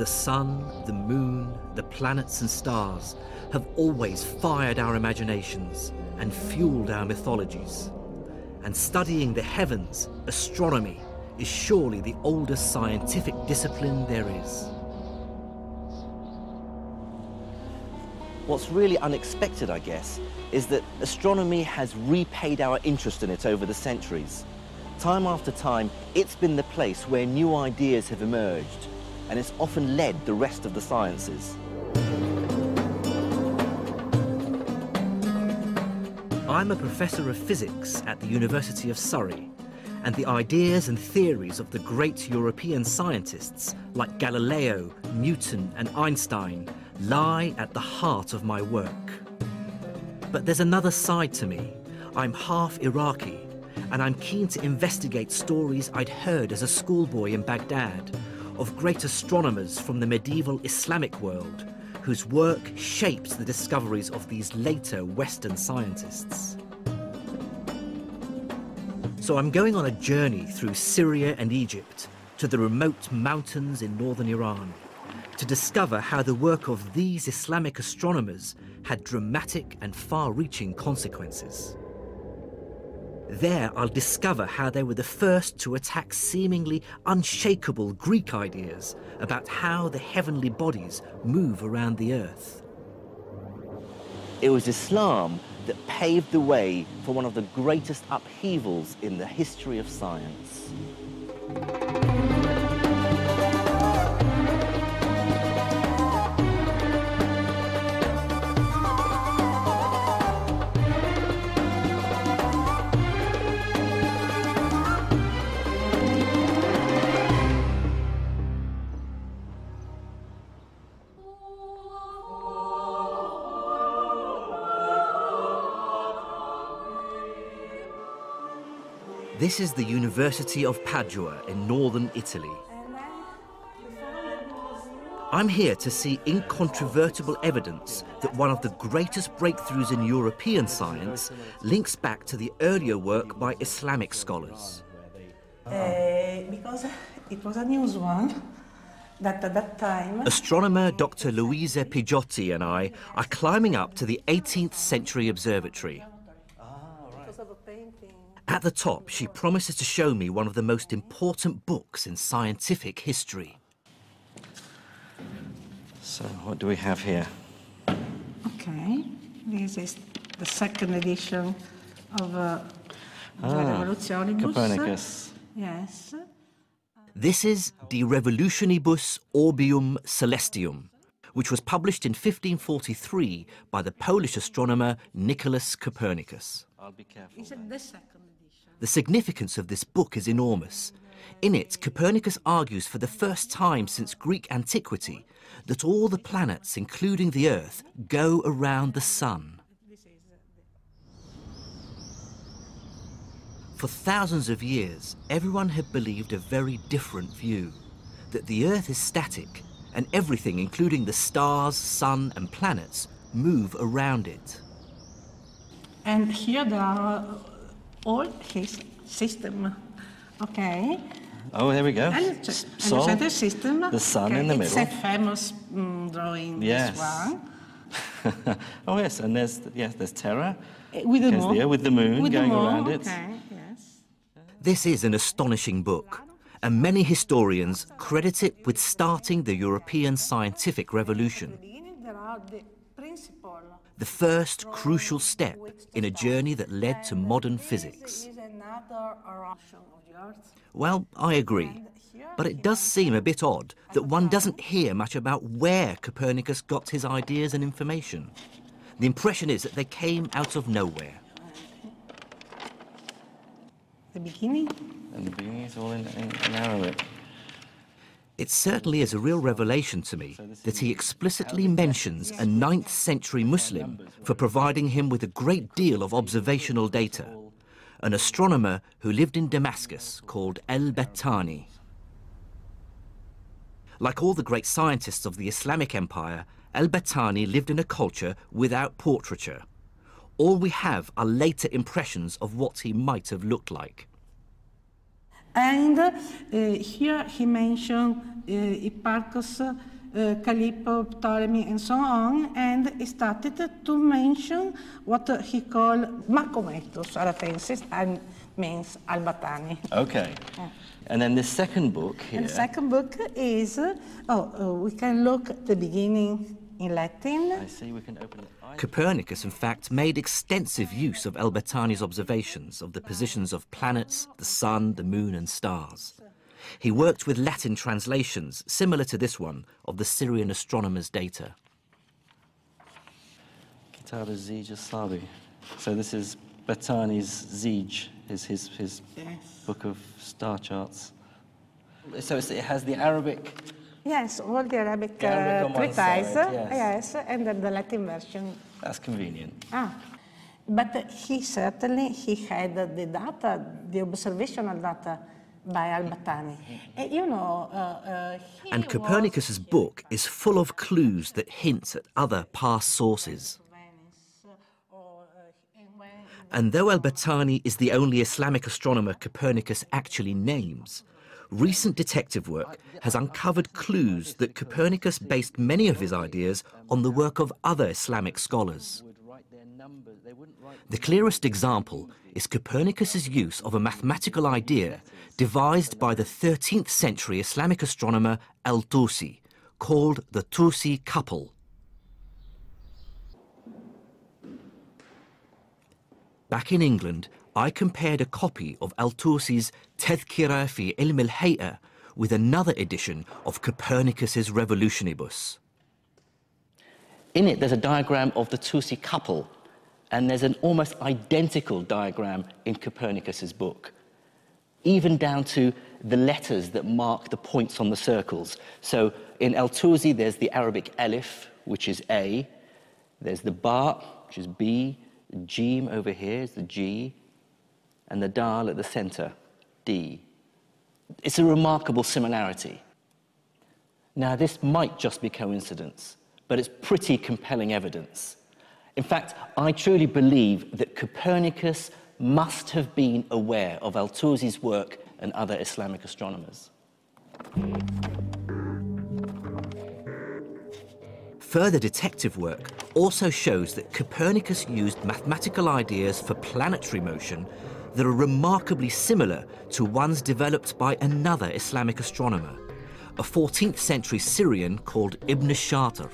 The sun, the moon, the planets and stars have always fired our imaginations and fueled our mythologies. And studying the heavens, astronomy, is surely the oldest scientific discipline there is. What's really unexpected, I guess, is that astronomy has repaid our interest in it over the centuries. Time after time, it's been the place where new ideas have emerged, and it's often led the rest of the sciences. I'm a professor of physics at the University of Surrey, and the ideas and theories of the great European scientists like Galileo, Newton and Einstein lie at the heart of my work. But there's another side to me. I'm half Iraqi, and I'm keen to investigate stories I'd heard as a schoolboy in Baghdad of great astronomers from the medieval Islamic world whose work shaped the discoveries of these later Western scientists. So I'm going on a journey through Syria and Egypt to the remote mountains in northern Iran to discover how the work of these Islamic astronomers had dramatic and far-reaching consequences. There I'll discover how they were the first to attack seemingly unshakable Greek ideas about how the heavenly bodies move around the earth. It was Islam that paved the way for one of the greatest upheavals in the history of science. This is the University of Padua in northern Italy. I'm here to see incontrovertible evidence that one of the greatest breakthroughs in European science links back to the earlier work by Islamic scholars. Because it was a news one that at that time... Astronomer Dr. Luisa Pigiotti and I are climbing up to the 18th century observatory. At the top, she promises to show me one of the most important books in scientific history. So, what do we have here? Okay, this is the second edition of Revolutionibus. Copernicus. Yes. This is De Revolutionibus Orbium Celestium, which was published in 1543 by the Polish astronomer Nicholas Copernicus. I'll be careful. Is it the second edition? The significance of this book is enormous. In it, Copernicus argues for the first time since Greek antiquity that all the planets, including the Earth, go around the Sun. For thousands of years, everyone had believed a very different view, that the Earth is static and everything, including the stars, sun and planets, move around it. And here there are all his system. Okay. Oh, there we go. And Sol, the system. the sun okay. in the It's middle. a famous drawing. Yes. This one. Oh yes, and there's Terra. With the moon. With the moon with going the moon. around it. Okay. Yes. This is an astonishing book, and many historians credit it with starting the European scientific revolution. The first crucial step in a journey that led to modern physics. Well, I agree, but it does seem a bit odd that one doesn't hear much about where Copernicus got his ideas and information. The impression is that they came out of nowhere. The beginning? And the beginning is all in Arabic. It certainly is a real revelation to me that he explicitly mentions a 9th century Muslim for providing him with a great deal of observational data, an astronomer who lived in Damascus called al-Battani. Like all the great scientists of the Islamic Empire, al-Battani lived in a culture without portraiture. All we have are later impressions of what he might have looked like. And here he mentioned Hipparchus Calippo, Ptolemy, and so on, and he started to mention what he called Macometus Aratensis, and means Albatani. Okay. And then the second book here. And the second book is, we can look at the beginning in Latin. I see, we can open it. Copernicus, in fact, made extensive use of El-Battani's observations of the positions of planets, the sun, the moon, and stars. He worked with Latin translations, similar to this one, of the Syrian astronomers' data. So this is Battani's Zij, his book of star charts. So it has the Arabic. Yes, all the Arabic treatise, yes, and then the Latin version. That's convenient. But he had the data, the observational data by Al-Battani. And Copernicus's book is full of clues that hint at other past sources. And though Al-Battani is the only Islamic astronomer Copernicus actually names, recent detective work has uncovered clues that Copernicus based many of his ideas on the work of other Islamic scholars. The clearest example is Copernicus's use of a mathematical idea devised by the 13th century Islamic astronomer Al-Tusi, called the Tusi couple. Back in England, I compared a copy of Al-Tusi's Tadhkira fi Ilm al-Hay'a with another edition of Copernicus's Revolutionibus. In it, there's a diagram of the Tusi couple, and there's an almost identical diagram in Copernicus's book, even down to the letters that mark the points on the circles. So in Al-Tusi, there's the Arabic alif, which is A, there's the ba, which is B, the Jim over here is the G, and the Dal at the center, D. It's a remarkable similarity. Now, this might just be coincidence, but it's pretty compelling evidence. In fact, I truly believe that Copernicus must have been aware of Al-Tusi's work and other Islamic astronomers. Further detective work also shows that Copernicus used mathematical ideas for planetary motion that are remarkably similar to ones developed by another Islamic astronomer, a 14th century Syrian called Ibn Shatir.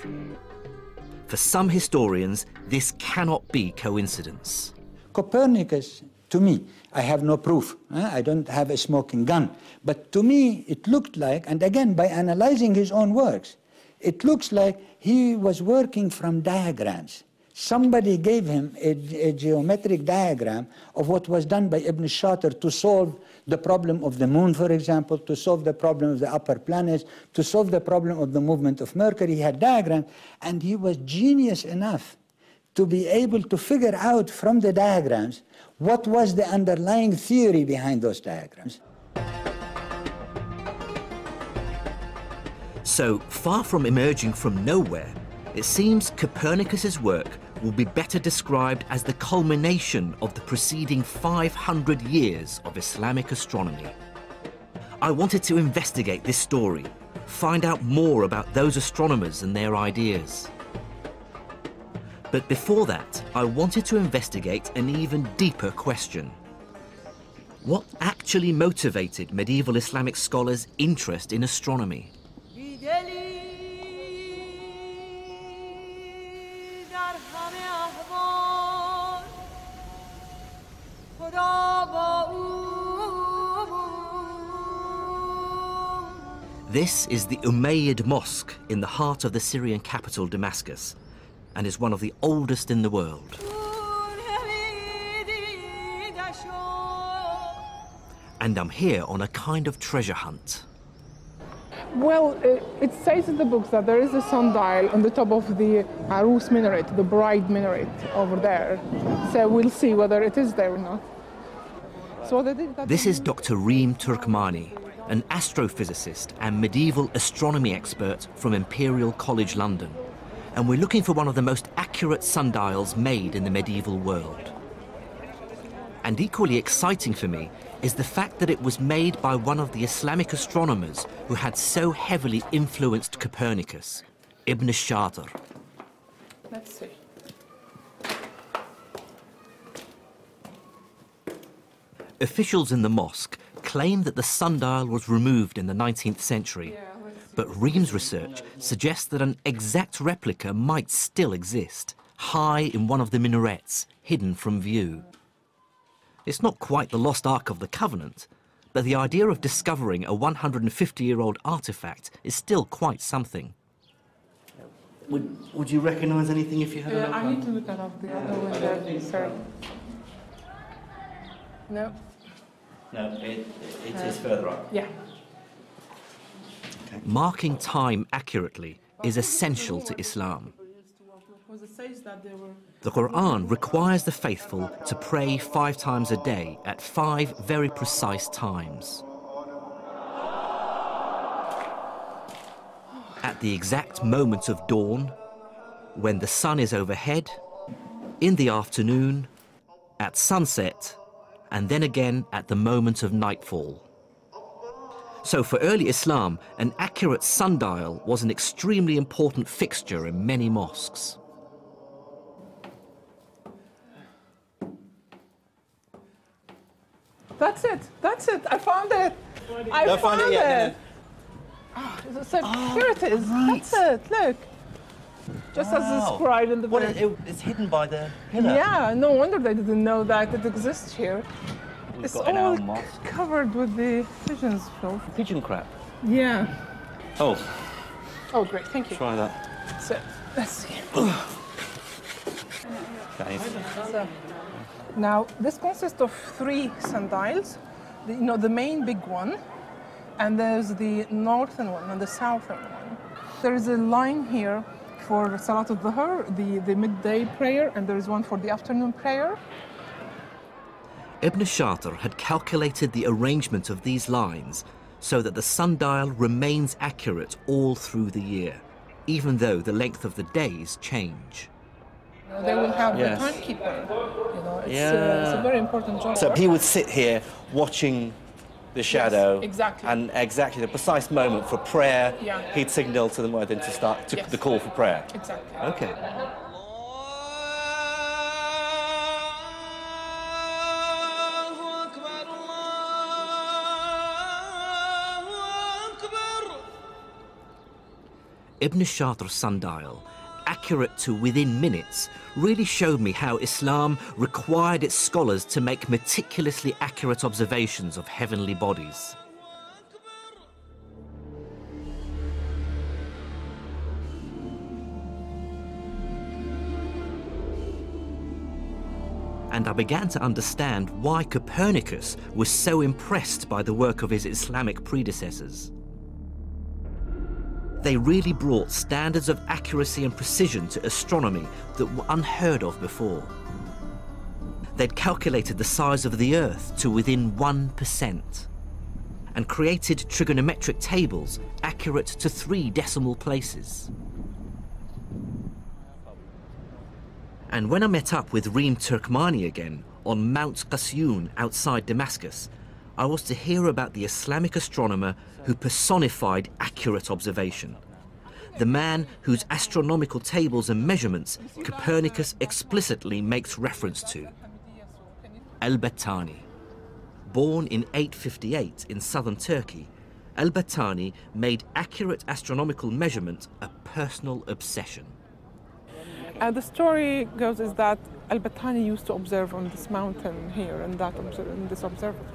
For some historians, this cannot be coincidence. Copernicus, to me, I have no proof. I don't have a smoking gun. But to me, it looked like, and again, by analyzing his own works, it looks like he was working from diagrams. Somebody gave him a geometric diagram of what was done by Ibn Shatir to solve the problem of the moon, for example, to solve the problem of the upper planets, to solve the problem of the movement of Mercury. He had diagrams, and he was genius enough to be able to figure out from the diagrams what was the underlying theory behind those diagrams. So, far from emerging from nowhere, it seems Copernicus's work will be better described as the culmination of the preceding 500 years of Islamic astronomy. I wanted to investigate this story, find out more about those astronomers and their ideas. But before that, I wanted to investigate an even deeper question. What actually motivated medieval Islamic scholars' interest in astronomy? This is the Umayyad Mosque in the heart of the Syrian capital, Damascus, and is one of the oldest in the world. And I'm here on a kind of treasure hunt. Well, it says in the books that there is a sundial on the top of the Arus minaret, the bride minaret over there. So we'll see whether it is there or not. So this is Dr. Reem Turkmani, an astrophysicist and medieval astronomy expert from Imperial College London. And we're looking for one of the most accurate sundials made in the medieval world. And equally exciting for me is the fact that it was made by one of the Islamic astronomers who had so heavily influenced Copernicus, Ibn Shatir. Let's see. Officials in the mosque claim that the sundial was removed in the 19th century, but Ream's research suggests that an exact replica might still exist, high in one of the minarets, hidden from view. It's not quite the lost Ark of the Covenant, but the idea of discovering a 150-year-old artifact is still quite something. Would you recognise anything if you had a look? I need to look at the other window. Sorry. No. No, it is further up. Yeah. Marking time accurately is essential to Islam. The Quran requires the faithful to pray 5 times a day at 5 very precise times. At the exact moment of dawn, when the sun is overhead, in the afternoon, at sunset, and then again at the moment of nightfall. So for early Islam, an accurate sundial was an extremely important fixture in many mosques. That's it. That's it. I found it. I found it. Yet, So here it is. right. That's it. Look. Just as described in the book. It's hidden by the pillar. Yeah, no wonder they didn't know that it exists here. It's got in our all mosque. covered with the pigeons filth. Pigeon crap. Yeah. Oh, Oh, great. Thank you. try that. So, let's see. Okay. So, now, this consists of 3 sundials. The main big one, and there's the northern one and the southern one. There is a line here for Salat al-Dhuhr, the midday prayer, and there is one for the afternoon prayer. Ibn Shatir had calculated the arrangement of these lines so that the sundial remains accurate all through the year, even though the length of the days change. They will have Yes. the timekeeper. It's a very important job. So he would sit here watching the shadow. exactly. And exactly the precise moment for prayer, Yeah. he'd signal to the muezzin to start Yes. the call for prayer. Exactly. Okay. Ibn Shatir's sundial, accurate to within minutes, really showed me how Islam required its scholars to make meticulously accurate observations of heavenly bodies. And I began to understand why Copernicus was so impressed by the work of his Islamic predecessors. They really brought standards of accuracy and precision to astronomy that were unheard of before. They'd calculated the size of the Earth to within 1% and created trigonometric tables accurate to 3 decimal places. And when I met up with Reem Turkmani again on Mount Qasyun outside Damascus, I was to hear about the Islamic astronomer who personified accurate observation, the man whose astronomical tables and measurements Copernicus explicitly makes reference to, Al-Battani. Born in 858 in southern Turkey, Al-Battani made accurate astronomical measurement a personal obsession. And the story goes is that Al-Battani used to observe on this mountain here and in this observatory.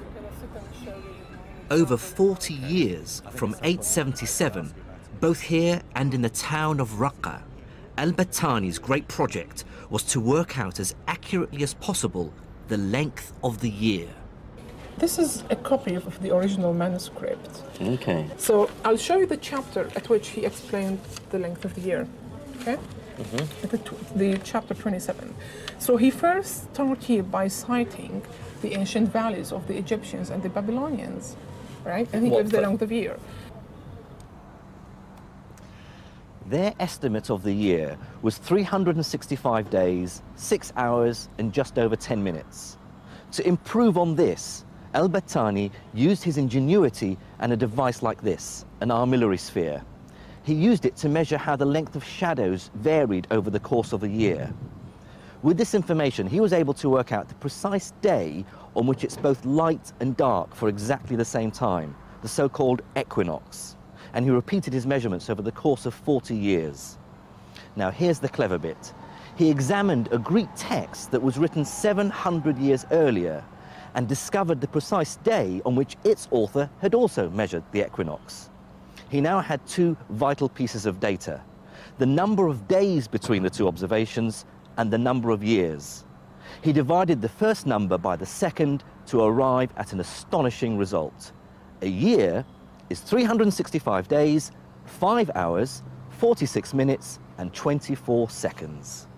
Over 40 years, from 877, both here and in the town of Raqqa, Al-Battani's great project was to work out as accurately as possible the length of the year. This is a copy of the original manuscript. Okay. So I'll show you the chapter at which he explained the length of the year. Okay? The chapter 27. So he first started here by citing the ancient values of the Egyptians and the Babylonians, right? And he gives the length of the year. Their estimate of the year was 365 days, 6 hours, and just over 10 minutes. To improve on this, al-Battani used his ingenuity and a device like this, an armillary sphere. He used it to measure how the length of shadows varied over the course of a year. With this information, he was able to work out the precise day on which it's both light and dark for exactly the same time, the so-called equinox. And he repeated his measurements over the course of 40 years. Now, here's the clever bit. He examined a Greek text that was written 700 years earlier and discovered the precise day on which its author had also measured the equinox. He now had two vital pieces of data: the number of days between the two observations and the number of years. He divided the first number by the second to arrive at an astonishing result. A year is 365 days, 5 hours, 46 minutes and 24 seconds.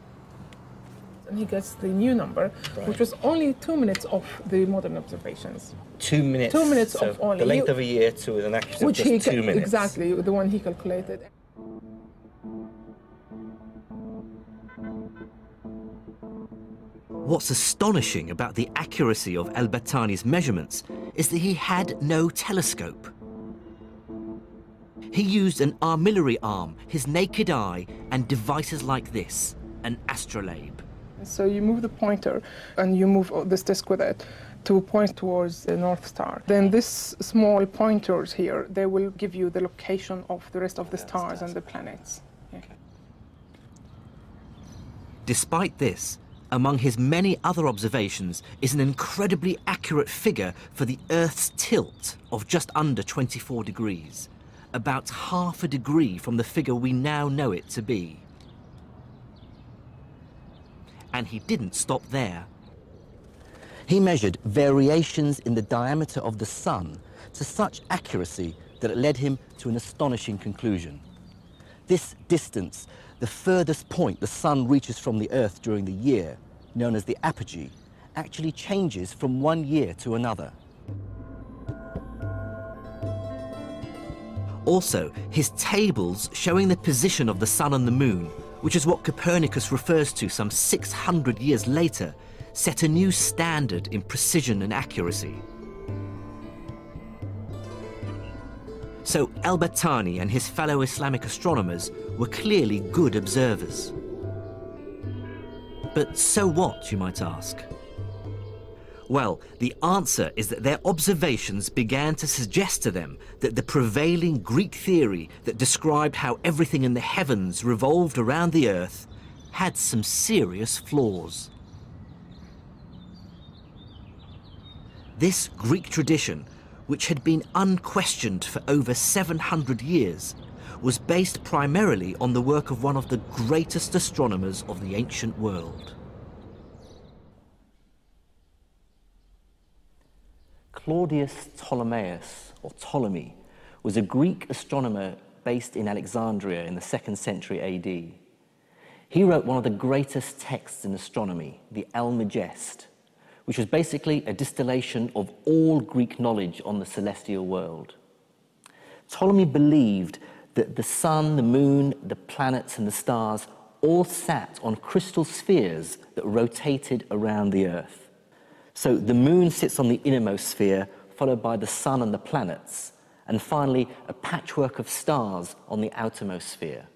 And he gets the new number, which was only 2 minutes of the modern observations. 2 minutes? 2 minutes so of only. The length of a year to an accuracy of just 2 minutes. Exactly, the one he calculated. What's astonishing about the accuracy of al-Battani's measurements is that he had no telescope. He used an armillary arm, his naked eye, and devices like this, an astrolabe. So you move the pointer and you move this disc with it to point towards the North Star. Then these small pointers here, they will give you the location of the rest of the stars and the planets. Yeah. Despite this, among his many other observations is an incredibly accurate figure for the Earth's tilt of just under 24 degrees, about half a degree from the figure we now know it to be. And he didn't stop there. He measured variations in the diameter of the sun to such accuracy that it led him to an astonishing conclusion. This distance, the furthest point the sun reaches from the Earth during the year, known as the apogee, actually changes from one year to another. Also, his tables showing the position of the sun and the moon, which is what Copernicus refers to some 600 years later, set a new standard in precision and accuracy. So al-Battani and his fellow Islamic astronomers were clearly good observers. But so what, you might ask? Well, the answer is that their observations began to suggest to them that the prevailing Greek theory that described how everything in the heavens revolved around the Earth had some serious flaws. This Greek tradition, which had been unquestioned for over 700 years, was based primarily on the work of one of the greatest astronomers of the ancient world. Claudius Ptolemaeus, or Ptolemy, was a Greek astronomer based in Alexandria in the 2nd century AD. He wrote one of the greatest texts in astronomy, the Almagest, which was basically a distillation of all Greek knowledge on the celestial world. Ptolemy believed that the sun, the moon, the planets and the stars all sat on crystal spheres that rotated around the Earth. So the moon sits on the innermost sphere, followed by the sun and the planets, and finally a patchwork of stars on the outermost sphere.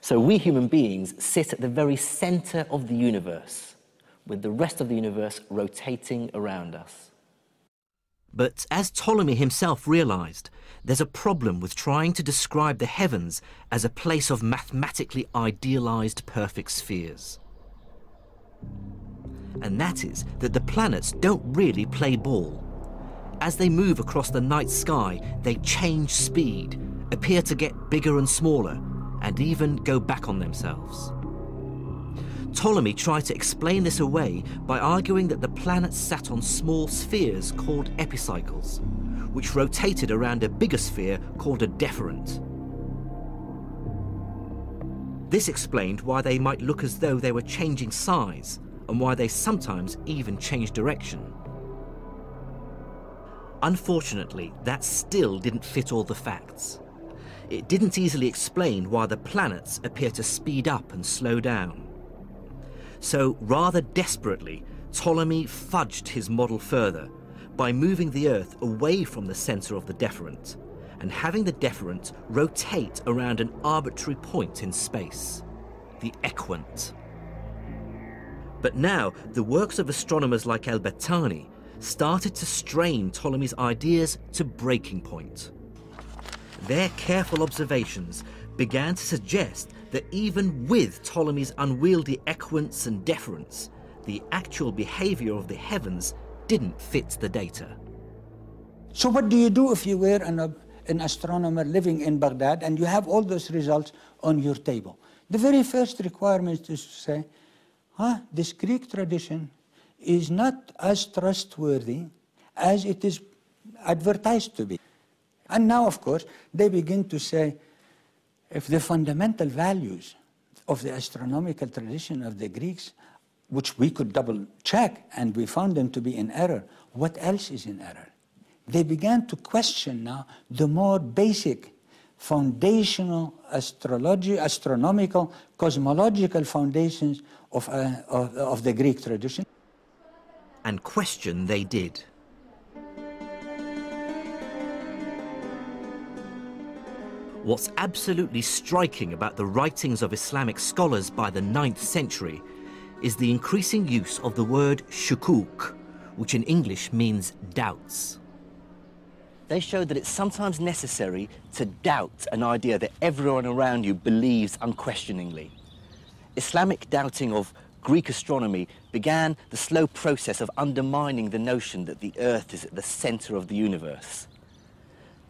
So we human beings sit at the very center of the universe, with the rest of the universe rotating around us. But as Ptolemy himself realized, there's a problem with trying to describe the heavens as a place of mathematically idealized perfect spheres. And that is that the planets don't really play ball. As they move across the night sky, they change speed, appear to get bigger and smaller, and even go back on themselves. Ptolemy tried to explain this away by arguing that the planets sat on small spheres called epicycles, which rotated around a bigger sphere called a deferent. This explained why they might look as though they were changing size, and why they sometimes even change direction. Unfortunately, that still didn't fit all the facts. It didn't easily explain why the planets appear to speed up and slow down. So, rather desperately, Ptolemy fudged his model further by moving the Earth away from the centre of the deferent and having the deferent rotate around an arbitrary point in space, the equant. But now, the works of astronomers like El-Battani started to strain Ptolemy's ideas to breaking point. Their careful observations began to suggest that even with Ptolemy's unwieldy equants and deferents, the actual behaviour of the heavens didn't fit the data. So what do you do if you were an astronomer living in Baghdad and you have all those results on your table? The very first requirement is to say, this Greek tradition is not as trustworthy as it is advertised to be. And now, of course, they begin to say, if the fundamental values of the astronomical tradition of the Greeks, which we could double check and we found them to be in error, what else is in error? They began to question now the more basic, foundational astronomical, cosmological foundations of the Greek tradition. And question they did. What's absolutely striking about the writings of Islamic scholars by the 9th century is the increasing use of the word shukuk, which in English means doubts. They show that it's sometimes necessary to doubt an idea that everyone around you believes unquestioningly. Islamic doubting of Greek astronomy began the slow process of undermining the notion that the Earth is at the centre of the universe.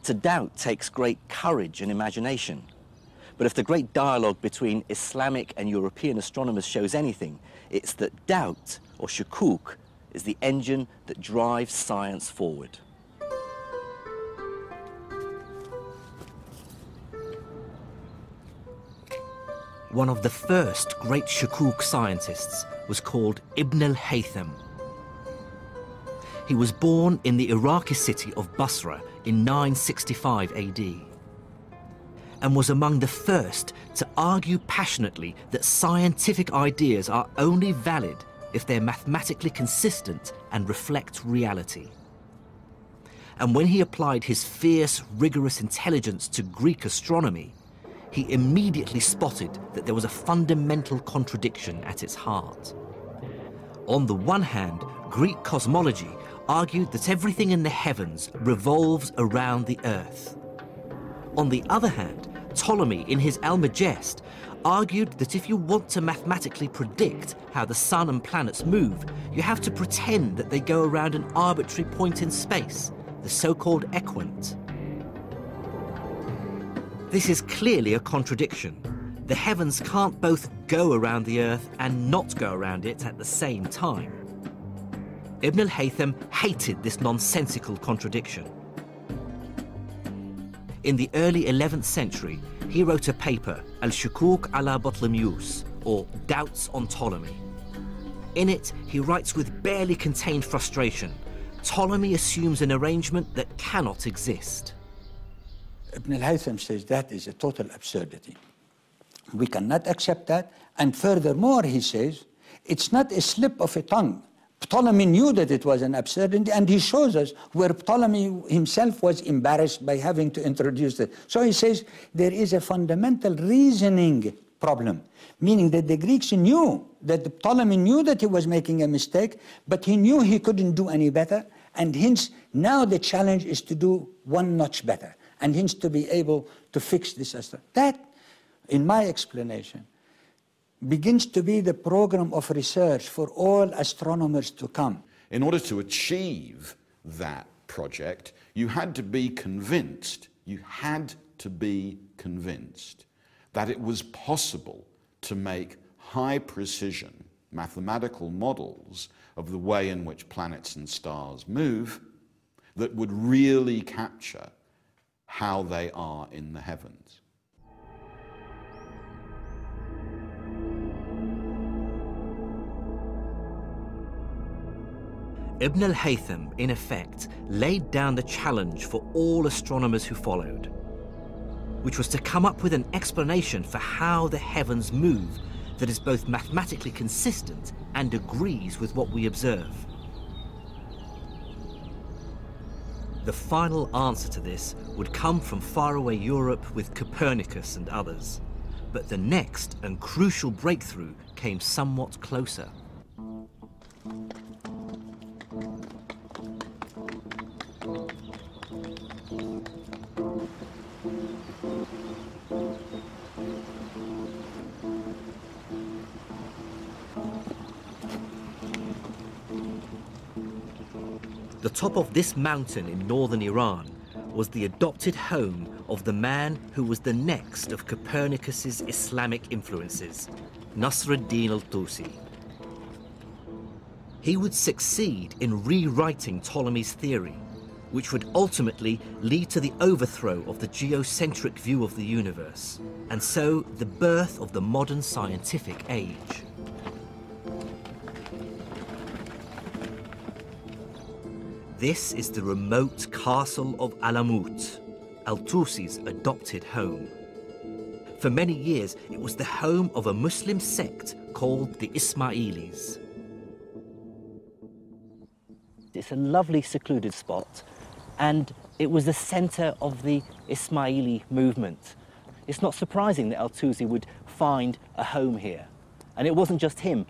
To doubt takes great courage and imagination. But if the great dialogue between Islamic and European astronomers shows anything, it's that doubt, or shukuk, is the engine that drives science forward. One of the first great shukuk scientists was called Ibn al-Haytham. He was born in the Iraqi city of Basra in 965 AD and was among the first to argue passionately that scientific ideas are only valid if they're mathematically consistent and reflect reality. And when he applied his fierce, rigorous intelligence to Greek astronomy, he immediately spotted that there was a fundamental contradiction at its heart. On the one hand, Greek cosmology argued that everything in the heavens revolves around the Earth. On the other hand, Ptolemy, in his Almagest, argued that if you want to mathematically predict how the sun and planets move, you have to pretend that they go around an arbitrary point in space, the so-called equant. This is clearly a contradiction. The heavens can't both go around the Earth and not go around it at the same time. Ibn al-Haytham hated this nonsensical contradiction. In the early 11th century, he wrote a paper, Al-Shukuk ala Ptolemaios, or Doubts on Ptolemy. In it, he writes with barely contained frustration, Ptolemy assumes an arrangement that cannot exist. Ibn al-Haytham says that is a total absurdity. We cannot accept that, and furthermore, he says, it's not a slip of a tongue. Ptolemy knew that it was an absurdity, and he shows us where Ptolemy himself was embarrassed by having to introduce it. So he says there is a fundamental reasoning problem, meaning that the Greeks knew that Ptolemy knew that he was making a mistake, but he knew he couldn't do any better, and hence now the challenge is to do one notch better, and hence to be able to fix this. That, in my explanation, begins to be the program of research for all astronomers to come. In order to achieve that project, you had to be convinced that it was possible to make high precision mathematical models of the way in which planets and stars move that would really capture how they are in the heavens. Ibn al-Haytham, in effect, laid down the challenge for all astronomers who followed, which was to come up with an explanation for how the heavens move that is both mathematically consistent and agrees with what we observe. The final answer to this would come from faraway Europe with Copernicus and others. But the next and crucial breakthrough came somewhat closer. The top of this mountain in northern Iran was the adopted home of the man who was the next of Copernicus's Islamic influences, Nasruddin al-Tusi. He would succeed in rewriting Ptolemy's theory, which would ultimately lead to the overthrow of the geocentric view of the universe, and so the birth of the modern scientific age. This is the remote castle of Alamut, al-Tusi's adopted home. For many years, it was the home of a Muslim sect called the Ismailis. It's a lovely secluded spot, and it was the center of the Ismaili movement. It's not surprising that al-Tusi would find a home here. And it wasn't just him.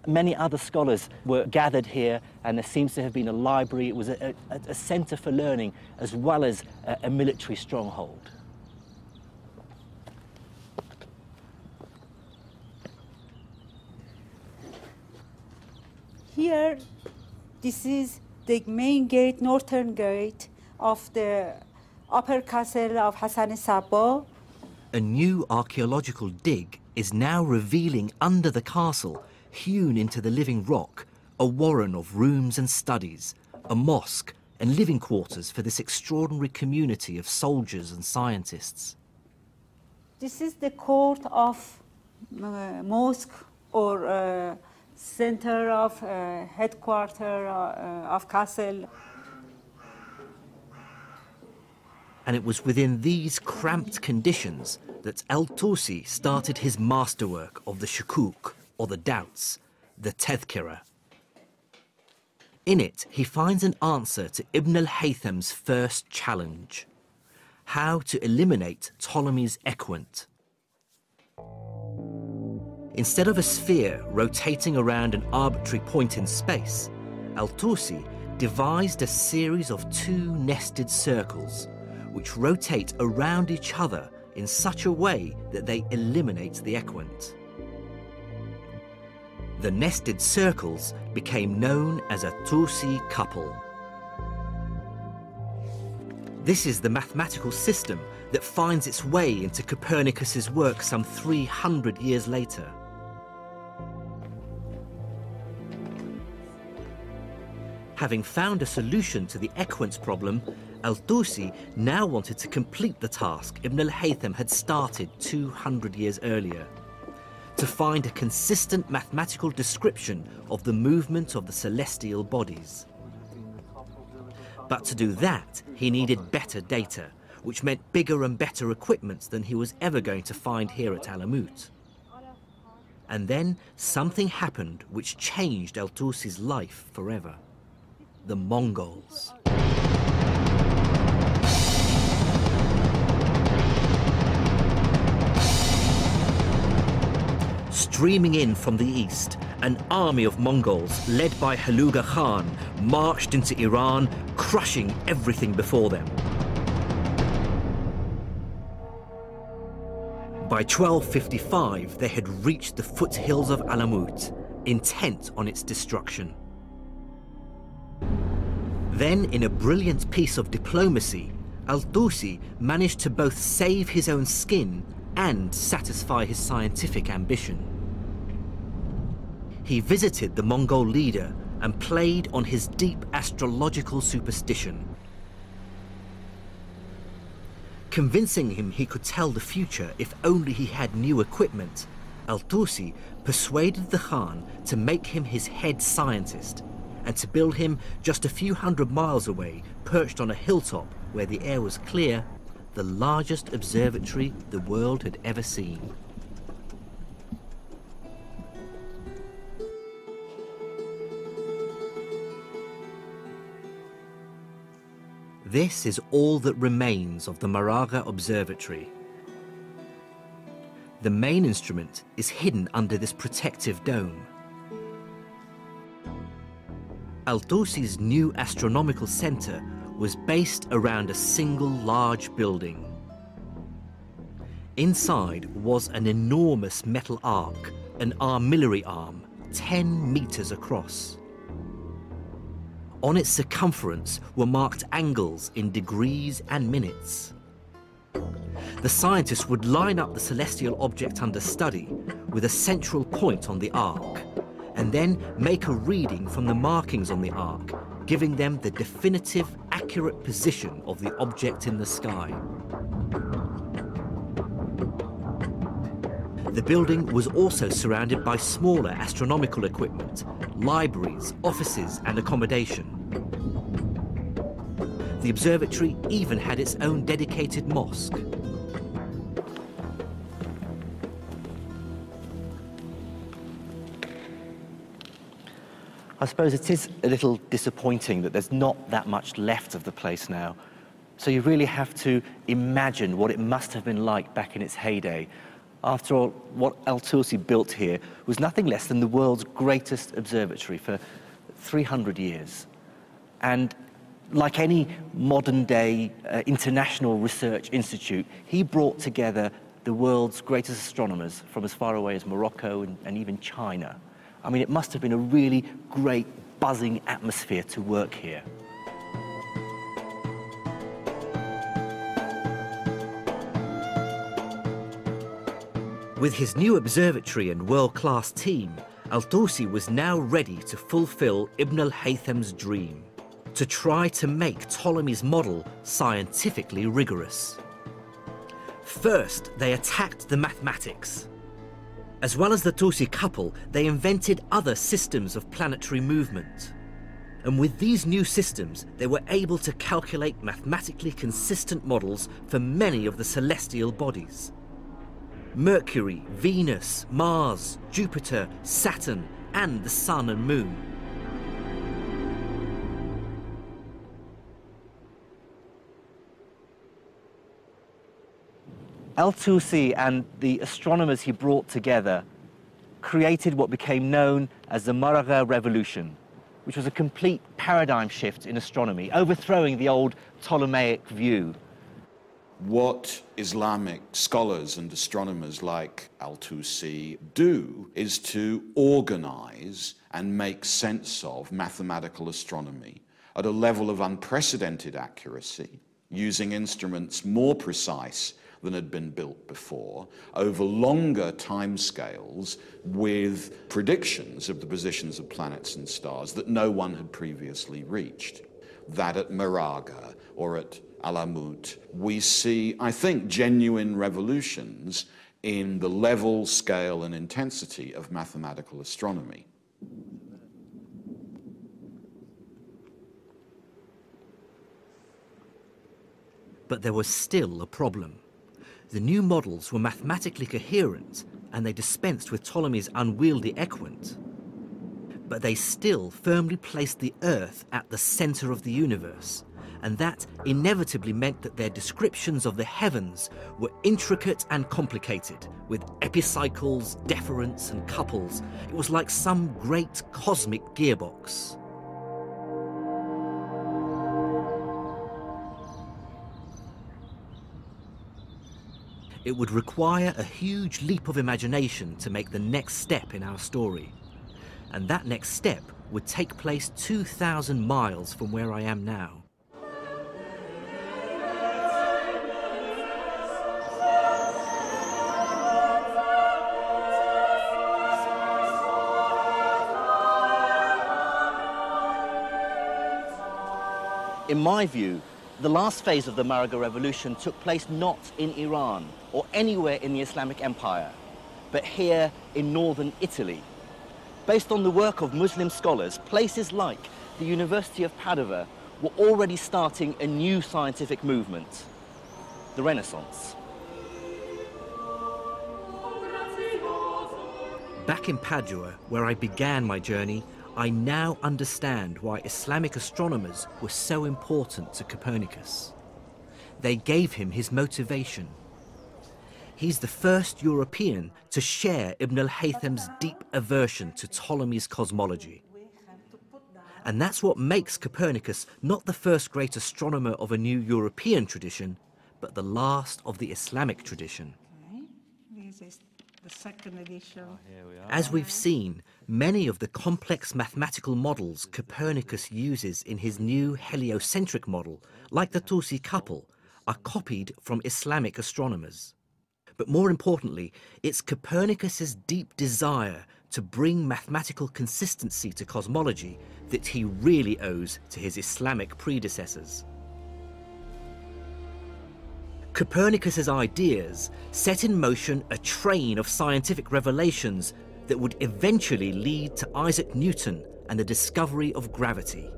Many other scholars were gathered here, and there seems to have been a library. It was a center for learning as well as a military stronghold. Here, this is the main gate, northern gate of the upper castle of Hassan Sabba. A new archaeological dig is now revealing under the castle, hewn into the living rock, a warren of rooms and studies, a mosque and living quarters for this extraordinary community of soldiers and scientists. This is the court of mosque or center of headquarters of castle. And it was within these cramped conditions that al-Tusi started his masterwork of the shukuk, or the doubts, the tadhkira. In it, he finds an answer to Ibn al-Haytham's first challenge: how to eliminate Ptolemy's equant. Instead of a sphere rotating around an arbitrary point in space, al-Tusi devised a series of two nested circles, which rotate around each other in such a way that they eliminate the equant. The nested circles became known as a Tusi couple. This is the mathematical system that finds its way into Copernicus's work some 300 years later. Having found a solution to the equant problem, al-Tusi now wanted to complete the task Ibn al-Haytham had started 200 years earlier: to find a consistent mathematical description of the movement of the celestial bodies. But to do that, he needed better data, which meant bigger and better equipment than he was ever going to find here at Alamut. And then something happened which changed al-Tusi's life forever: the Mongols. Streaming in from the east, an army of Mongols, led by Haluga Khan, marched into Iran, crushing everything before them. By 1255, they had reached the foothills of Alamut, intent on its destruction. Then, in a brilliant piece of diplomacy, al-Tusi managed to both save his own skin and satisfy his scientific ambition. He visited the Mongol leader and played on his deep astrological superstition. Convincing him he could tell the future if only he had new equipment, al-Tusi persuaded the Khan to make him his head scientist and to build him just a few hundred miles away, perched on a hilltop where the air was clear, the largest observatory the world had ever seen. This is all that remains of the Moraga Observatory. The main instrument is hidden under this protective dome. Al-Tusi's new astronomical center was based around a single large building. Inside was an enormous metal arc, an armillary arm, 10 meters across. On its circumference were marked angles in degrees and minutes. The scientists would line up the celestial object under study with a central point on the arc, and then make a reading from the markings on the arc, giving them the definitive, accurate position of the object in the sky. The building was also surrounded by smaller astronomical equipment, libraries, offices, and accommodation. The observatory even had its own dedicated mosque. I suppose it is a little disappointing that there's not that much left of the place now. So you really have to imagine what it must have been like back in its heyday. After all, what Al-Tusi built here was nothing less than the world's greatest observatory for 300 years. And like any modern-day international research institute, he brought together the world's greatest astronomers from as far away as Morocco and even China. I mean, it must have been a really great, buzzing atmosphere to work here. With his new observatory and world-class team, Al-Tusi was now ready to fulfill Ibn al-Haytham's dream, to try to make Ptolemy's model scientifically rigorous. First, they attacked the mathematics. As well as the Tusi couple, they invented other systems of planetary movement. And with these new systems, they were able to calculate mathematically consistent models for many of the celestial bodies. Mercury, Venus, Mars, Jupiter, Saturn, and the Sun and Moon. Al-Tusi and the astronomers he brought together created what became known as the Moraga Revolution, which was a complete paradigm shift in astronomy, overthrowing the old Ptolemaic view. What Islamic scholars and astronomers like Al-Tusi do is to organize and make sense of mathematical astronomy at a level of unprecedented accuracy, using instruments more precise than had been built before, over longer timescales, with predictions of the positions of planets and stars that no one had previously reached. That at Moraga or at Alamut, we see, I think, genuine revolutions in the level, scale, and intensity of mathematical astronomy. But there was still a problem. The new models were mathematically coherent, and they dispensed with Ptolemy's unwieldy equant. But they still firmly placed the Earth at the center of the universe, and that inevitably meant that their descriptions of the heavens were intricate and complicated, with epicycles, deferents, and couples. It was like some great cosmic gearbox. It would require a huge leap of imagination to make the next step in our story. And that next step would take place 2,000 miles from where I am now. In my view, the last phase of the Moraga Revolution took place not in Iran or anywhere in the Islamic Empire, but here in northern Italy. Based on the work of Muslim scholars, places like the University of Padua were already starting a new scientific movement, the Renaissance. Back in Padua, where I began my journey, I now understand why Islamic astronomers were so important to Copernicus. They gave him his motivation. He's the first European to share Ibn al-Haytham's deep aversion to Ptolemy's cosmology. And that's what makes Copernicus not the first great astronomer of a new European tradition, but the last of the Islamic tradition. This is the second edition. As we've seen, many of the complex mathematical models Copernicus uses in his new heliocentric model, like the Tusi couple, are copied from Islamic astronomers. But more importantly, it's Copernicus's deep desire to bring mathematical consistency to cosmology that he really owes to his Islamic predecessors. Copernicus's ideas set in motion a train of scientific revelations that would eventually lead to Isaac Newton and the discovery of gravity.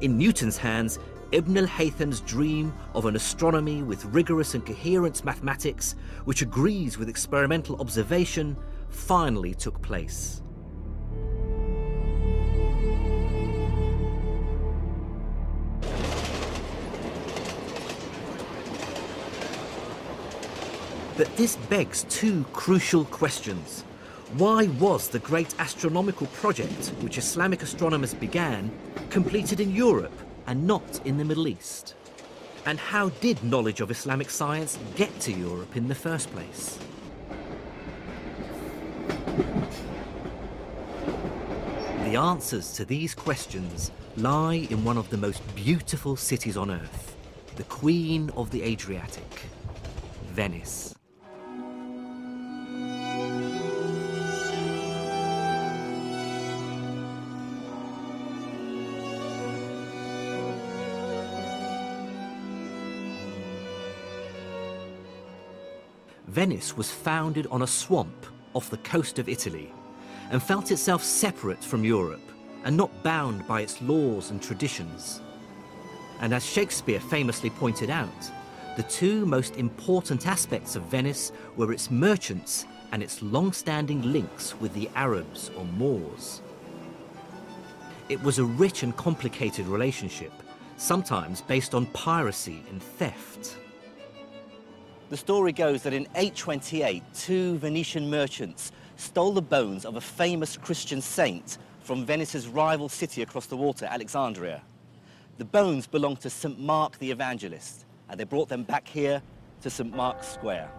In Newton's hands, Ibn al-Haytham's dream of an astronomy with rigorous and coherent mathematics, which agrees with experimental observation, finally took place. But this begs two crucial questions. Why was the great astronomical project which Islamic astronomers began completed in Europe and not in the Middle East? And how did knowledge of Islamic science get to Europe in the first place? The answers to these questions lie in one of the most beautiful cities on earth, the Queen of the Adriatic, Venice. Venice was founded on a swamp off the coast of Italy and felt itself separate from Europe and not bound by its laws and traditions. And as Shakespeare famously pointed out, the two most important aspects of Venice were its merchants and its long-standing links with the Arabs or Moors. It was a rich and complicated relationship, sometimes based on piracy and theft. The story goes that in 828, two Venetian merchants stole the bones of a famous Christian saint from Venice's rival city across the water, Alexandria. The bones belonged to St. Mark the Evangelist, and they brought them back here to St. Mark's Square.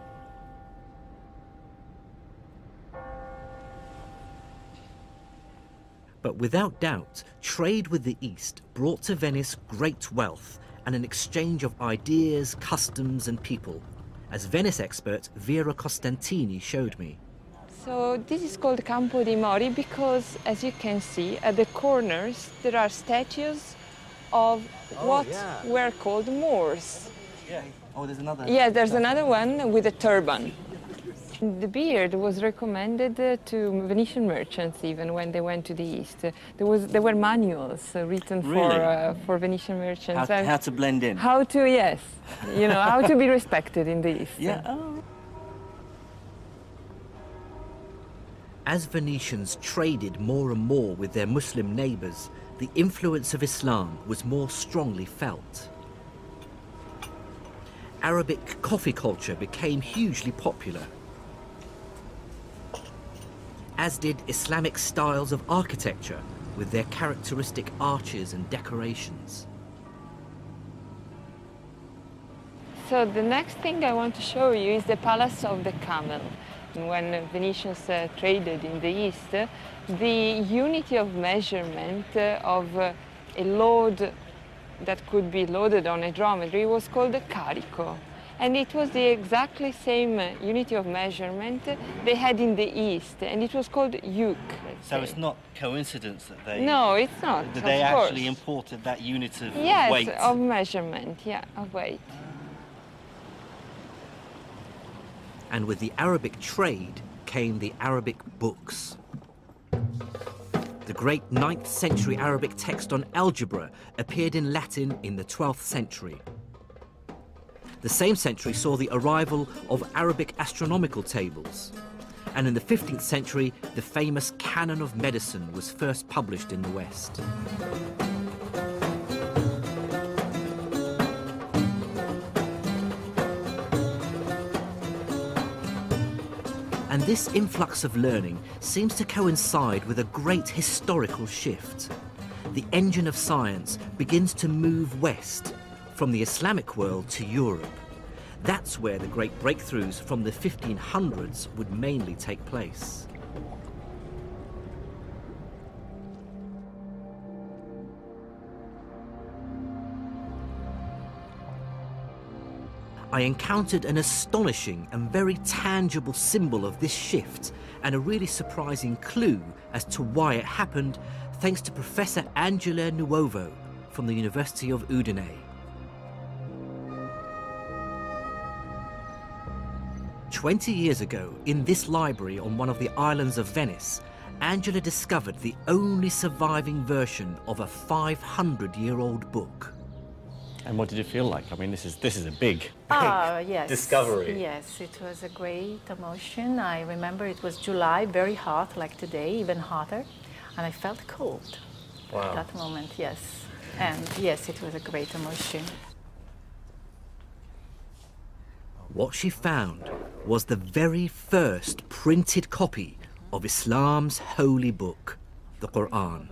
But without doubt, trade with the East brought to Venice great wealth and an exchange of ideas, customs and people, as Venice expert Vera Costantini showed me. So this is called Campo dei Mori because, as you can see, at the corners there are statues of what were called Moors. Yeah. Oh, there's another. Yeah, there's another one with a turban. The beard was recommended to Venetian merchants even when they went to the East. There were manuals written for Venetian merchants. How to blend in. How to, yes, you know, how to be respected in the East. Yeah. Oh. As Venetians traded more and more with their Muslim neighbours, the influence of Islam was more strongly felt. Arabic coffee culture became hugely popular, as did Islamic styles of architecture with their characteristic arches and decorations. So the next thing I want to show you is the Palace of the Camel. When Venetians traded in the East, the unity of measurement of a load that could be loaded on a dromedary was called a carico. And it was the exactly same unity of measurement they had in the East, and it was called yoke. So it's not coincidence that they... No, it's not, that they actually imported that unit of weight? Yes, of measurement, yeah, of weight. And with the Arabic trade came the Arabic books. The great 9th century Arabic text on algebra appeared in Latin in the 12th century. The same century saw the arrival of Arabic astronomical tables. and in the 15th century, the famous Canon of Medicine was first published in the West. And this influx of learning seems to coincide with a great historical shift. The engine of science begins to move west, from the Islamic world to Europe. That's where the great breakthroughs from the 1500s would mainly take place. I encountered an astonishing and very tangible symbol of this shift and a really surprising clue as to why it happened, thanks to Professor Angela Nuovo from the University of Udine. 20 years ago, in this library on one of the islands of Venice, Angela discovered the only surviving version of a 500-year-old book. And what did it feel like? I mean, this is a big yes. discovery. Yes, it was a great emotion. I remember it was July, very hot, like today, even hotter, and I felt cold at that moment, yes. And yes, it was a great emotion. What she found was the very first printed copy of Islam's holy book, the Quran.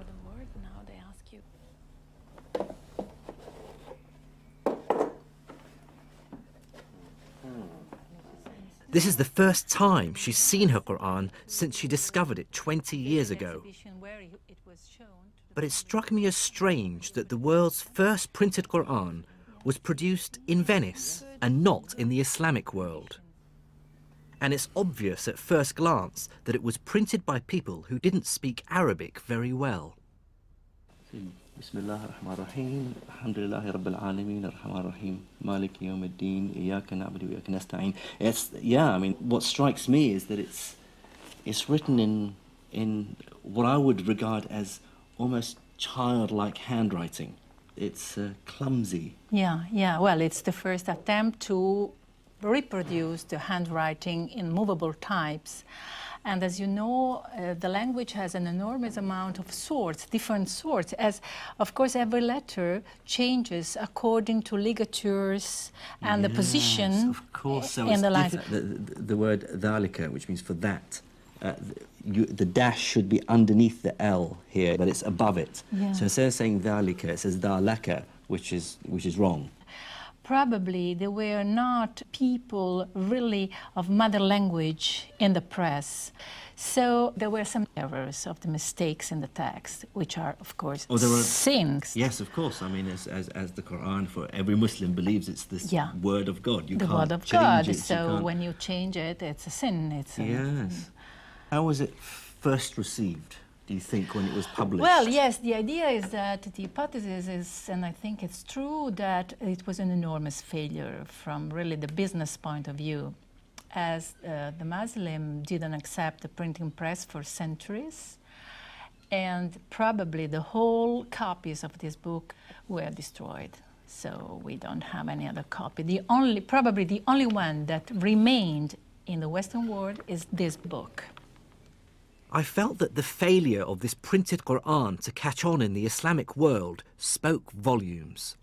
This is the first time she's seen her Quran since she discovered it 20 years ago. But it struck me as strange that the world's first printed Quran was produced in Venice and not in the Islamic world. And it's obvious at first glance that it was printed by people who didn't speak Arabic very well. Bismillah ar-Rahman ar-Rahim, alhamdulillahi rabbil alameen, ar-Rahman ar-Rahim, maliki yawm ad-din, iyyaka na'budu wa iyyaka nasta'in. Yeah, I mean, what strikes me is that it's written in what I would regard as almost childlike handwriting. It's clumsy. Yeah. Well, it's the first attempt to reproduce the handwriting in movable types. And as you know, the language has an enormous amount of sorts, different sorts, as, of course, every letter changes according to ligatures and the position of course. So in the line. The word dhalika, which means for that, the dash should be underneath the L here, but it's above it. Yeah. So instead of saying dhalika, it says dhalaka, which is wrong. Probably there were not people really of mother language in the press. So there were some errors of the mistakes in the text, which are, of course, sins. Yes, of course. I mean, as the Quran, for every Muslim believes it's this word of God. You the can't word of change God. it. So when you change it, it's a sin. Yes. How was it first received, do you think, when it was published? Well, yes, the idea is that the hypothesis is, and I think it's true, that it was an enormous failure from really the business point of view, as the Muslim didn't accept the printing press for centuries, and probably the whole copies of this book were destroyed. So we don't have any other copy. Probably the only one that remained in the Western world is this book. I felt that the failure of this printed Quran to catch on in the Islamic world spoke volumes.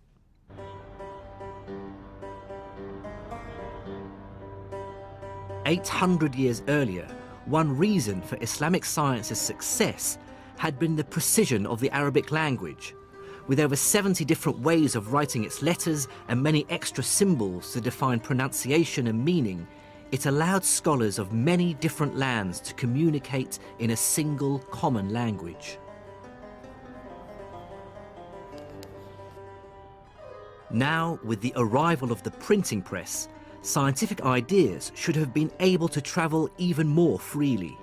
"800 years earlier, one reason for Islamic science's success had been the precision of the Arabic language. With over 70 different ways of writing its letters and many extra symbols to define pronunciation and meaning, it allowed scholars of many different lands to communicate in a single common language." Now, with the arrival of the printing press, scientific ideas should have been able to travel even more freely.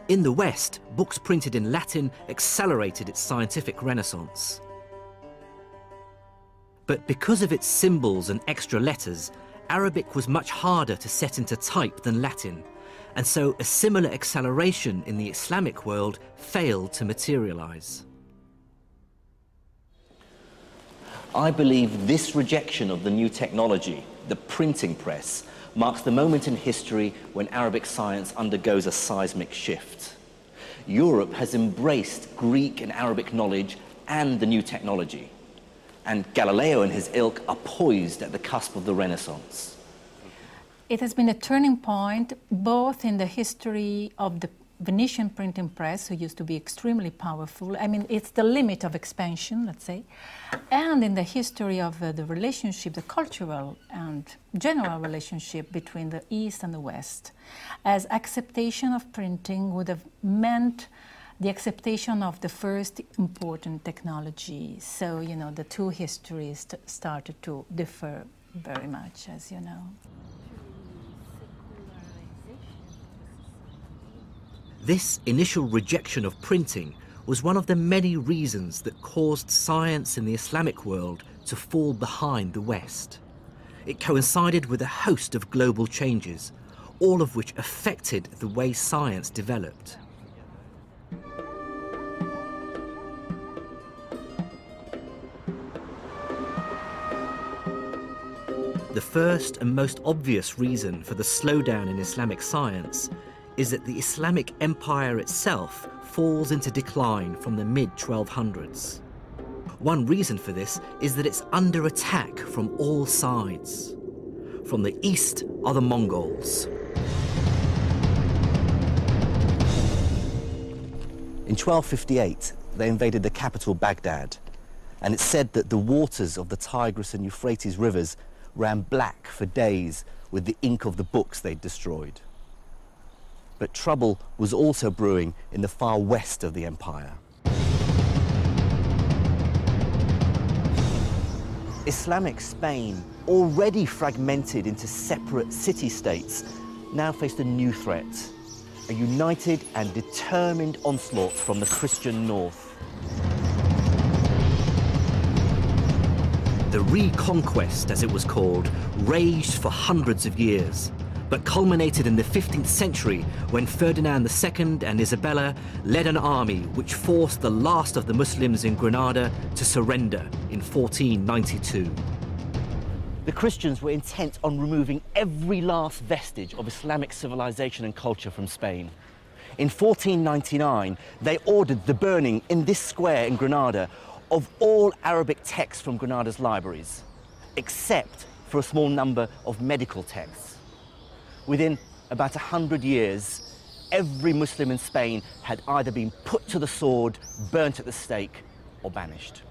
In the West, books printed in Latin accelerated its scientific renaissance. But because of its symbols and extra letters, Arabic was much harder to set into type than Latin, and so a similar acceleration in the Islamic world failed to materialize. I believe this rejection of the new technology, the printing press, marks the moment in history when Arabic science undergoes a seismic shift. Europe has embraced Greek and Arabic knowledge and the new technology, and Galileo and his ilk are poised at the cusp of the Renaissance. It has been a turning point both in the history of the Venetian printing press, who used to be extremely powerful. I mean, it's the limit of expansion, let's say, and in the history of the relationship, the cultural and general relationship between the East and the West, as acceptation of printing would have meant the acceptation of the first important technology. So, you know, the two histories started to differ very much, as you know. This initial rejection of printing was one of the many reasons that caused science in the Islamic world to fall behind the West. It coincided with a host of global changes, all of which affected the way science developed. The first and most obvious reason for the slowdown in Islamic science is that the Islamic empire itself falls into decline from the mid-1200s. One reason for this is that it's under attack from all sides. From the east are the Mongols. In 1258, they invaded the capital Baghdad, and it's said that the waters of the Tigris and Euphrates rivers ran black for days with the ink of the books they'd destroyed. But trouble was also brewing in the far west of the empire. Islamic Spain, already fragmented into separate city-states, now faced a new threat, a united and determined onslaught from the Christian north. The Reconquest, as it was called, raged for hundreds of years, but culminated in the 15th century when Ferdinand II and Isabella led an army which forced the last of the Muslims in Granada to surrender in 1492. The Christians were intent on removing every last vestige of Islamic civilization and culture from Spain. In 1499, they ordered the burning in this square in Granada of all Arabic texts from Granada's libraries, except for a small number of medical texts. Within about 100 years, every Muslim in Spain had either been put to the sword, burnt at the stake, or banished.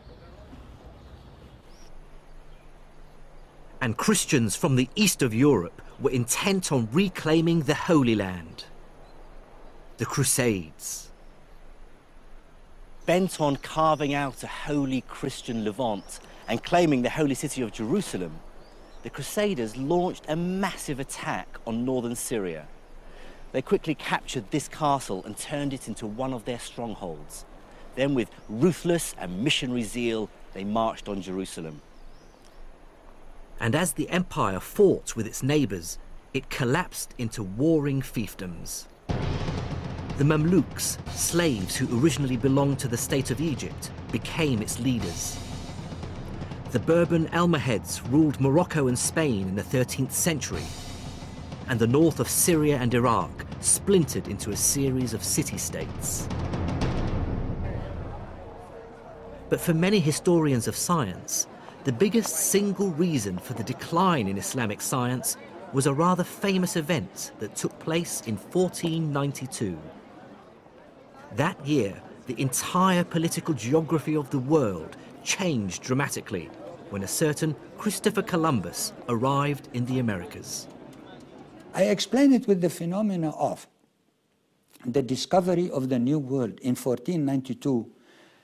And Christians from the east of Europe were intent on reclaiming the Holy Land. The Crusades. Bent on carving out a holy Christian Levant and claiming the holy city of Jerusalem, the Crusaders launched a massive attack on northern Syria. They quickly captured this castle and turned it into one of their strongholds. Then, with ruthless and missionary zeal, they marched on Jerusalem. And as the empire fought with its neighbours, it collapsed into warring fiefdoms. The Mamluks, slaves who originally belonged to the state of Egypt, became its leaders. The Bourbon Almohads ruled Morocco and Spain in the 13th century, and the north of Syria and Iraq splintered into a series of city-states. But for many historians of science, the biggest single reason for the decline in Islamic science was a rather famous event that took place in 1492. That year, the entire political geography of the world changed dramatically when a certain Christopher Columbus arrived in the Americas. I explain it with the phenomena of the discovery of the New World in 1492.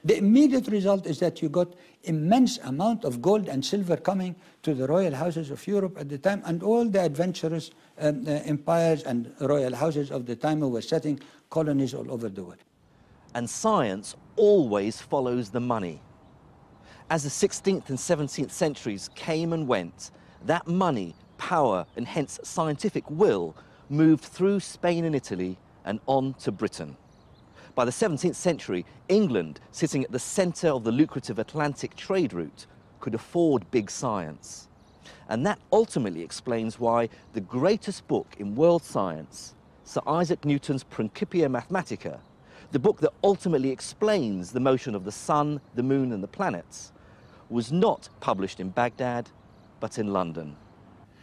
The immediate result is that you got immense amount of gold and silver coming to the royal houses of Europe at the time, and all the adventurous empires and royal houses of the time who were setting colonies all over the world. And science always follows the money. As the 16th and 17th centuries came and went, that money, power, and hence scientific will moved through Spain and Italy and on to Britain. By the 17th century, England, sitting at the centre of the lucrative Atlantic trade route, could afford big science. And that ultimately explains why the greatest book in world science, Sir Isaac Newton's Principia Mathematica, the book that ultimately explains the motion of the sun, the moon and the planets, was not published in Baghdad, but in London.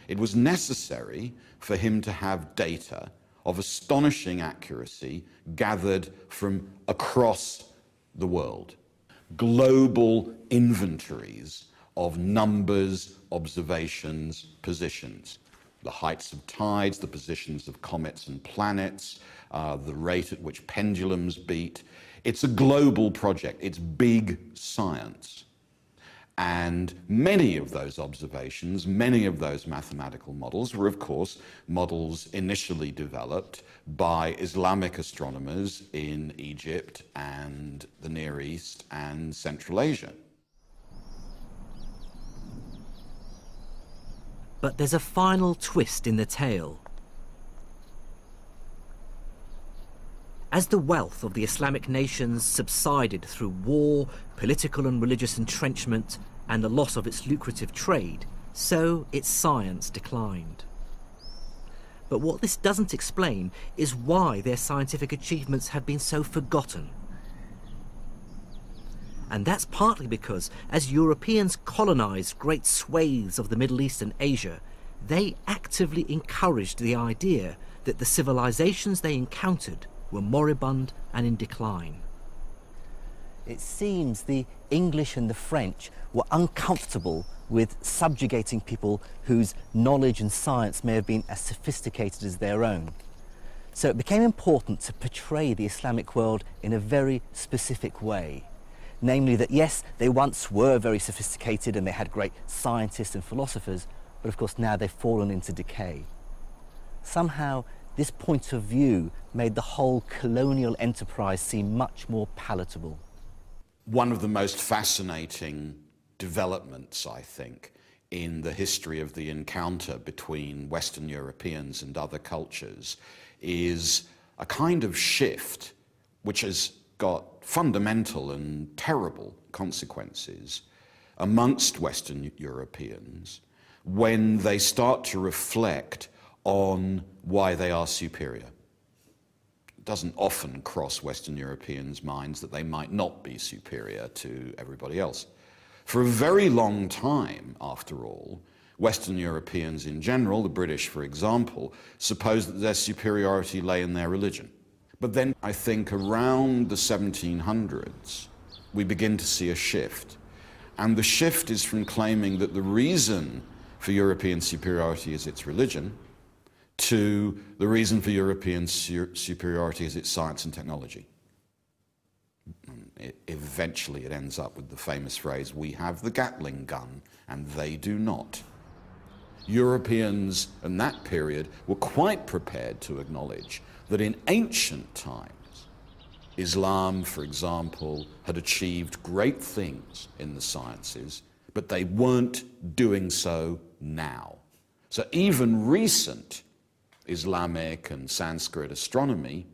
It was necessary for him to have data of astonishing accuracy gathered from across the world. Global inventories of numbers, observations, positions. The heights of tides, the positions of comets and planets, the rate at which pendulums beat. It's a global project. It's big science. And many of those observations, many of those mathematical models were, of course, models initially developed by Islamic astronomers in Egypt and the Near East and Central Asia. But there's a final twist in the tale. As the wealth of the Islamic nations subsided through war, political and religious entrenchment, and the loss of its lucrative trade, so its science declined. But what this doesn't explain is why their scientific achievements have been so forgotten. And that's partly because, as Europeans colonized great swathes of the Middle East and Asia, they actively encouraged the idea that the civilizations they encountered were moribund and in decline. It seems the English and the French were uncomfortable with subjugating people whose knowledge and science may have been as sophisticated as their own. So it became important to portray the Islamic world in a very specific way. Namely that, yes, they once were very sophisticated and they had great scientists and philosophers, but of course now they've fallen into decay. Somehow, this point of view made the whole colonial enterprise seem much more palatable. One of the most fascinating developments, I think, in the history of the encounter between Western Europeans and other cultures is a kind of shift which has got fundamental and terrible consequences amongst Western Europeans when they start to reflect on why they are superior. It doesn't often cross Western Europeans' minds that they might not be superior to everybody else. For a very long time, after all, Western Europeans in general, the British for example, supposed that their superiority lay in their religion. But then I think around the 1700s, we begin to see a shift. And the shift is from claiming that the reason for European superiority is its religion to the reason for European superiority is its science and technology. Eventually it ends up with the famous phrase, we have the Gatling gun and they do not. Europeans in that period were quite prepared to acknowledge that in ancient times, Islam, for example, had achieved great things in the sciences, but they weren't doing so now. So even recent Islamic and Sanskrit astronomy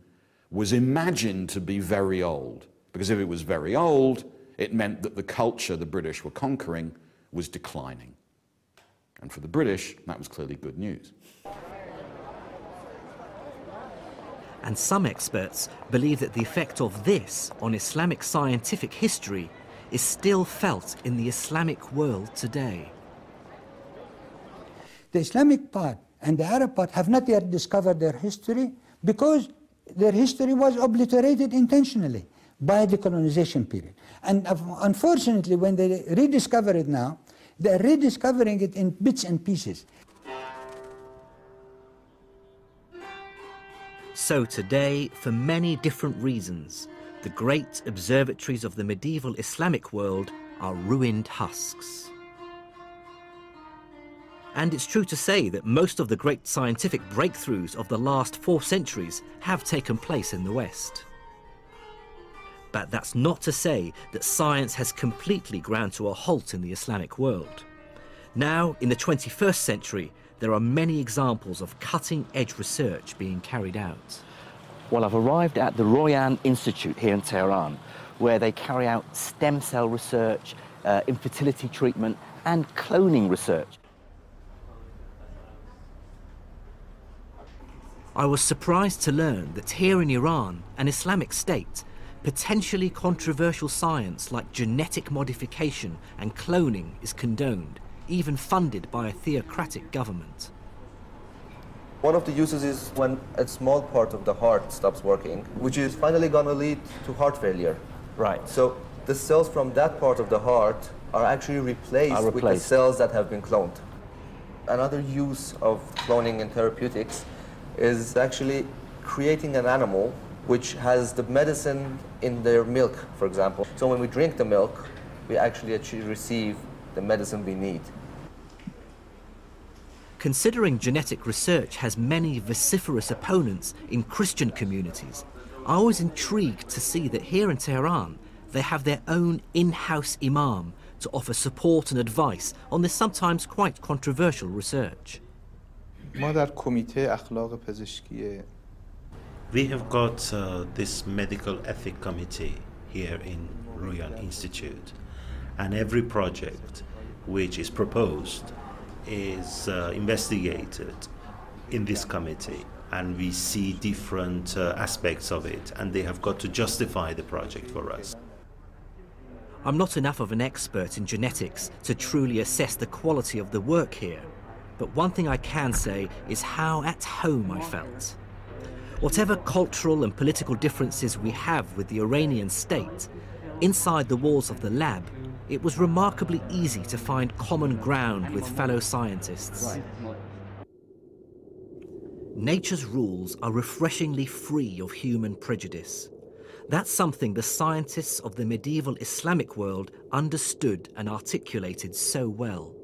was imagined to be very old, because if it was very old, it meant that the culture the British were conquering was declining. And for the British, that was clearly good news. And some experts believe that the effect of this on Islamic scientific history is still felt in the Islamic world today. The Islamic part and the Arab part have not yet discovered their history because their history was obliterated intentionally by the colonization period. And unfortunately, when they rediscover it now, they're rediscovering it in bits and pieces. So today, for many different reasons, the great observatories of the medieval Islamic world are ruined husks. And it's true to say that most of the great scientific breakthroughs of the last 4 centuries have taken place in the West. But that's not to say that science has completely ground to a halt in the Islamic world. Now, in the 21st century, there are many examples of cutting-edge research being carried out. Well, I've arrived at the Royan Institute here in Tehran, where they carry out stem cell research, infertility treatment, and cloning research. I was surprised to learn that here in Iran, an Islamic state, potentially controversial science like genetic modification and cloning is condoned, even funded by a theocratic government. One of the uses is when a small part of the heart stops working, which is finally going to lead to heart failure. Right. So the cells from that part of the heart are actually replaced with the cells that have been cloned. Another use of cloning in therapeutics is actually creating an animal which has the medicine in their milk, for example. So when we drink the milk, we actually receive the medicine we need. Considering genetic research has many vociferous opponents in Christian communities, I was intrigued to see that here in Tehran, they have their own in-house imam to offer support and advice on this sometimes quite controversial research. We have got this medical ethic committee here in Royal Institute, and every project which is proposed is investigated in this committee, and we see different aspects of it, and they have got to justify the project for us. I'm not enough of an expert in genetics to truly assess the quality of the work here, but one thing I can say is how at home I felt. Whatever cultural and political differences we have with the Iranian state, inside the walls of the lab, it was remarkably easy to find common ground with fellow scientists. Nature's rules are refreshingly free of human prejudice. That's something the scientists of the medieval Islamic world understood and articulated so well.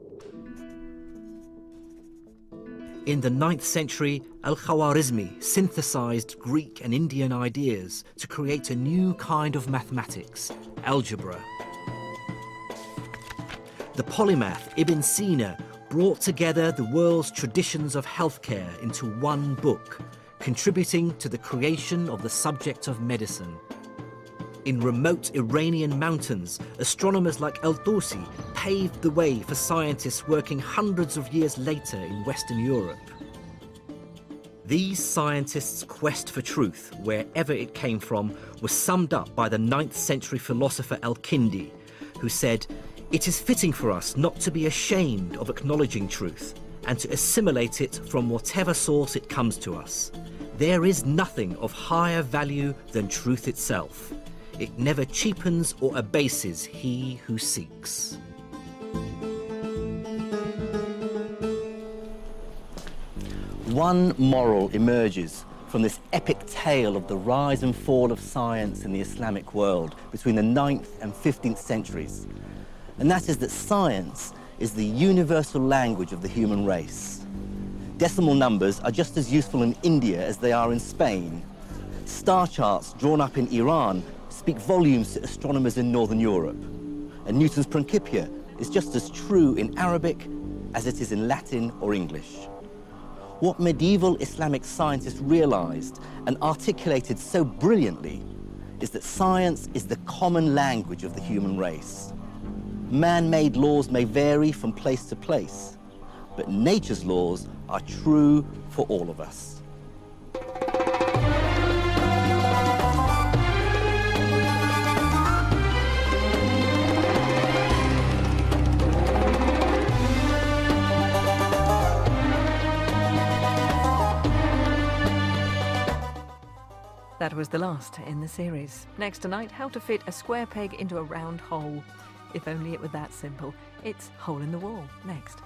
In the 9th century, Al-Khwarizmi synthesized Greek and Indian ideas to create a new kind of mathematics, algebra. The polymath Ibn Sina brought together the world's traditions of healthcare into one book, contributing to the creation of the subject of medicine. In remote Iranian mountains, astronomers like El-Tusi paved the way for scientists working hundreds of years later in Western Europe. These scientists' quest for truth, wherever it came from, was summed up by the 9th century philosopher Al-Kindi, who said, "It is fitting for us not to be ashamed of acknowledging truth and to assimilate it from whatever source it comes to us. There is nothing of higher value than truth itself. It never cheapens or abases he who seeks." One moral emerges from this epic tale of the rise and fall of science in the Islamic world between the 9th and 15th centuries. And that is that science is the universal language of the human race. Decimal numbers are just as useful in India as they are in Spain. Star charts drawn up in Iran speak volumes to astronomers in Northern Europe. And Newton's Principia is just as true in Arabic as it is in Latin or English. What medieval Islamic scientists realized and articulated so brilliantly is that science is the common language of the human race. Man-made laws may vary from place to place, but nature's laws are true for all of us. That was the last in the series. Next tonight, how to fit a square peg into a round hole. If only it were that simple. It's Hole in the Wall, next.